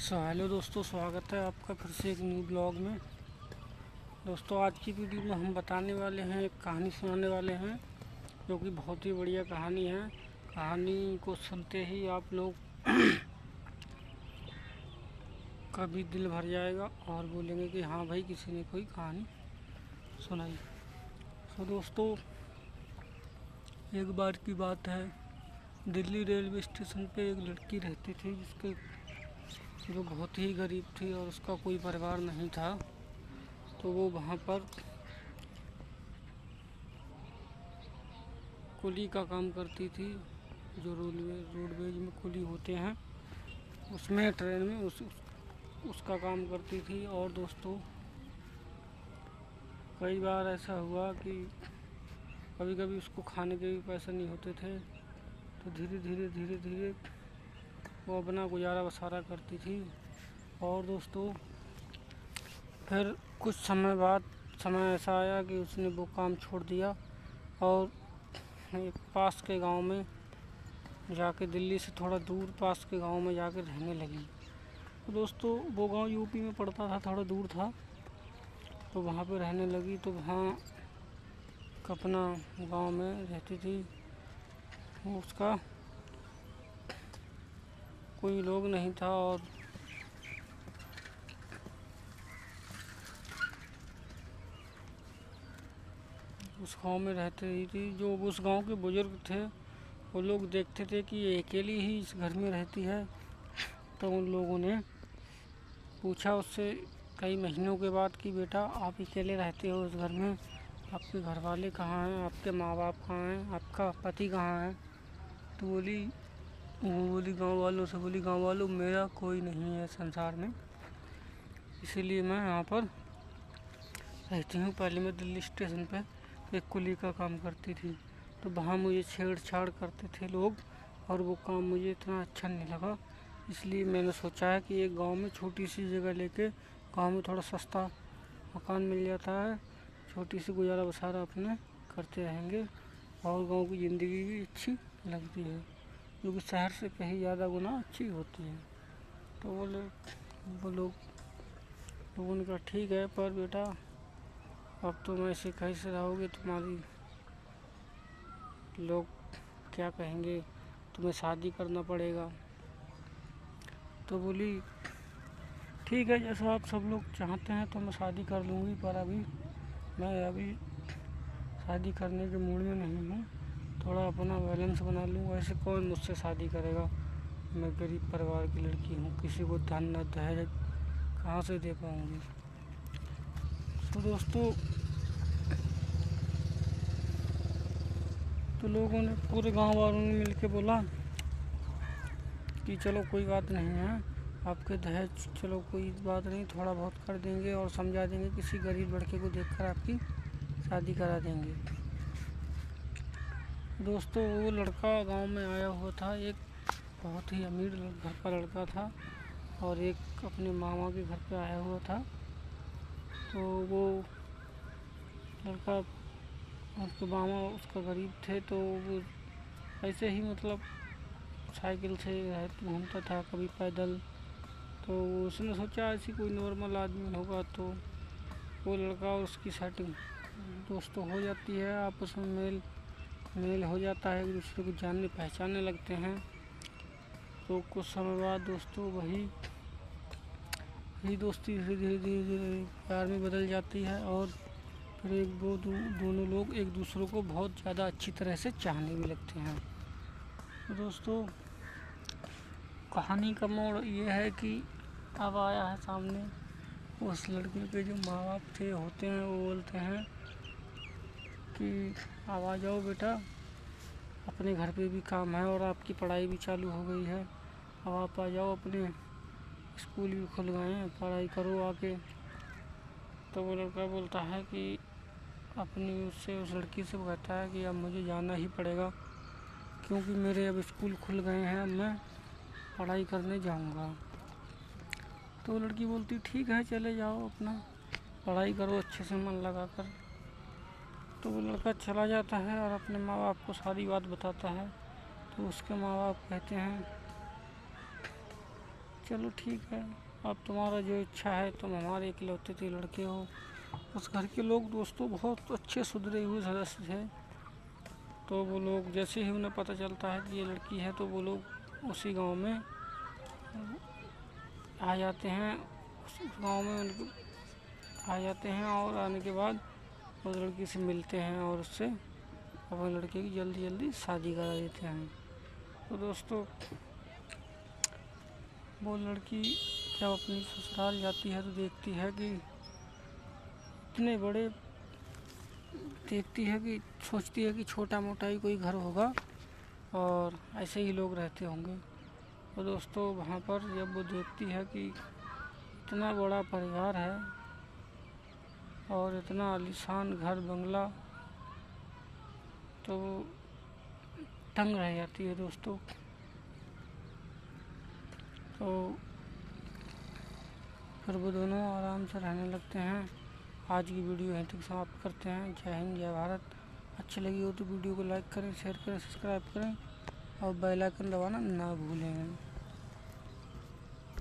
Hello दोस्तों, स्वागत है आपका फिर से एक न्यू ब्लॉग में। दोस्तों, आज की वीडियो में हम बताने वाले हैं, एक कहानी सुनाने वाले हैं जो कि बहुत ही बढ़िया कहानी है। कहानी को सुनते ही आप लोग का भी दिल भर जाएगा और बोलेंगे कि हाँ भाई, किसी ने कोई कहानी सुनाई। तो दोस्तों, एक बार की बात है, दिल्ली रेलवे स्टेशन पे एक लड़की रहती थी जो बहुत ही गरीब थी और उसका कोई परिवार नहीं था। तो वो वहाँ पर कुली का काम करती थी, जो रोडवेज में कुली होते हैं, उसमें ट्रेन में उसका काम करती थी। और दोस्तों, कई बार ऐसा हुआ कि कभी कभी उसको खाने के भी पैसे नहीं होते थे, तो धीरे धीरे वो अपना गुजारा बसारा करती थी। और दोस्तों, फिर कुछ समय ऐसा आया कि उसने वो काम छोड़ दिया और एक पास के गांव में जाके, दिल्ली से थोड़ा दूर पास के गांव में जाके रहने लगी। तो दोस्तों, वो गांव यूपी में पड़ता था, थोड़ा दूर था, तो वहाँ पे रहने लगी। तो वहाँ अपना गांव में रहती थी, उसका कोई लोग नहीं था और उस गांव में रहती ही थी। जो उस गांव के बुजुर्ग थे, वो लोग देखते थे कि ये अकेली ही इस घर में रहती है। तो उन लोगों ने पूछा उससे कई महीनों के बाद कि बेटा, आप अकेले रहते हो इस घर में, आपके घर वाले कहाँ हैं, आपके माँ बाप कहाँ हैं, आपका पति कहाँ है? तो वो बोली गाँव वालों से, बोली गाँव वालों, मेरा कोई नहीं है संसार में, इसीलिए मैं यहाँ पर रहती हूँ। पहले मैं दिल्ली स्टेशन पे एक कुली का काम करती थी, तो वहाँ मुझे छेड़छाड़ करते थे लोग और वो काम मुझे इतना अच्छा नहीं लगा। इसलिए मैंने सोचा है कि एक गांव में छोटी सी जगह लेके, गांव में थोड़ा सस्ता मकान मिल जाता है, छोटी सी गुजारा बसारा अपने करते रहेंगे और गांव की ज़िंदगी भी अच्छी लगती है, जो कि शहर से कहीं ज़्यादा गुना अच्छी होती है। तो वो लोगों ने कहा ठीक है, पर बेटा अब तुम ऐसे कैसे रहोगे, तुम्हारी लोग क्या कहेंगे, तुम्हें शादी करना पड़ेगा। तो बोली ठीक है, जैसा आप सब लोग चाहते हैं तो मैं शादी कर लूँगी, पर मैं अभी शादी करने के मूड में नहीं हूँ, थोड़ा अपना बैलेंस बना लूँगा। ऐसे कौन मुझसे शादी करेगा, मैं गरीब परिवार की लड़की हूँ, किसी को धन न दहेज कहाँ से दे पाऊँगी। तो दोस्तों, तो लोगों ने, पूरे गांव वालों ने मिलके बोला कि चलो कोई बात नहीं है, आपके दहेज चलो कोई बात नहीं, थोड़ा बहुत कर देंगे और समझा देंगे, किसी गरीब लड़के को देखकर आपकी शादी करा देंगे। दोस्तों, वो लड़का गांव में आया हुआ था, एक बहुत ही अमीर घर का लड़का था और एक अपने मामा के घर पे आया हुआ था। तो वो लड़का, उसके मामा उसका गरीब थे, तो वो ऐसे ही मतलब साइकिल से घूमता था, कभी पैदल। तो उसने सोचा ऐसी कोई नॉर्मल आदमी होगा, तो वो लड़का और उसकी सेटिंग दोस्तों हो जाती है, आपस में मेल हो जाता है, एक दूसरे को जानने पहचानने लगते हैं। तो कुछ समय बाद दोस्तों वही दोस्ती धीरे धीरे प्यार में बदल जाती है और फिर दोनों लोग एक दूसरे को बहुत ज़्यादा अच्छी तरह से चाहने भी लगते हैं। तो दोस्तों, कहानी का मोड़ ये है कि अब आया है सामने, उस लड़के के जो माँ बाप होते हैं, वो बोलते हैं कि अब आ जाओ बेटा, अपने घर पे भी काम है और आपकी पढ़ाई भी चालू हो गई है, अब आप आ जाओ, अपने स्कूल भी खुल गए हैं, पढ़ाई करो आके। तो वो लड़का बोलता है कि उस लड़की से कहता है कि अब मुझे जाना ही पड़ेगा, क्योंकि मेरे अब स्कूल खुल गए हैं, अब मैं पढ़ाई करने जाऊंगा। तो लड़की बोलती ठीक है, चले जाओ, अपना पढ़ाई करो अच्छे से मन लगा कर। तो वो लड़का चला जाता है और अपने माँ बाप को सारी बात बताता है। तो उसके माँ बाप कहते हैं चलो ठीक है, अब तुम्हारा जो इच्छा है, तुम हमारे इकलौते थे लड़के हो। उस घर के लोग दोस्तों बहुत अच्छे सुधरे हुए सदस्य थे। तो वो लोग जैसे ही उन्हें पता चलता है कि ये लड़की है, तो वो लोग उसी गांव में आ जाते हैं। उस गांव में उनको आ जाते हैं और आने के बाद उस लड़की से मिलते हैं और उससे अपने लड़के की जल्दी जल्दी शादी करा देते हैं। तो दोस्तों, वो लड़की जब अपनी ससुराल जाती है तो देखती है कि इतने बड़े देखती है कि सोचती है कि छोटा मोटा ही कोई घर होगा और ऐसे ही लोग रहते होंगे। तो दोस्तों, वहाँ पर जब वो देखती है कि इतना बड़ा परिवार है और इतना आलीशान घर बंगला, तो वो दंग रह जाती है दोस्तों। तो फिर वो दोनों आराम से रहने लगते हैं। आज की वीडियो यहीं तक समाप्त करते हैं। जय हिंद, जय भारत। अच्छी लगी हो तो वीडियो को लाइक करें, शेयर करें, सब्सक्राइब करें और बेल आइकन दबाना ना भूलें।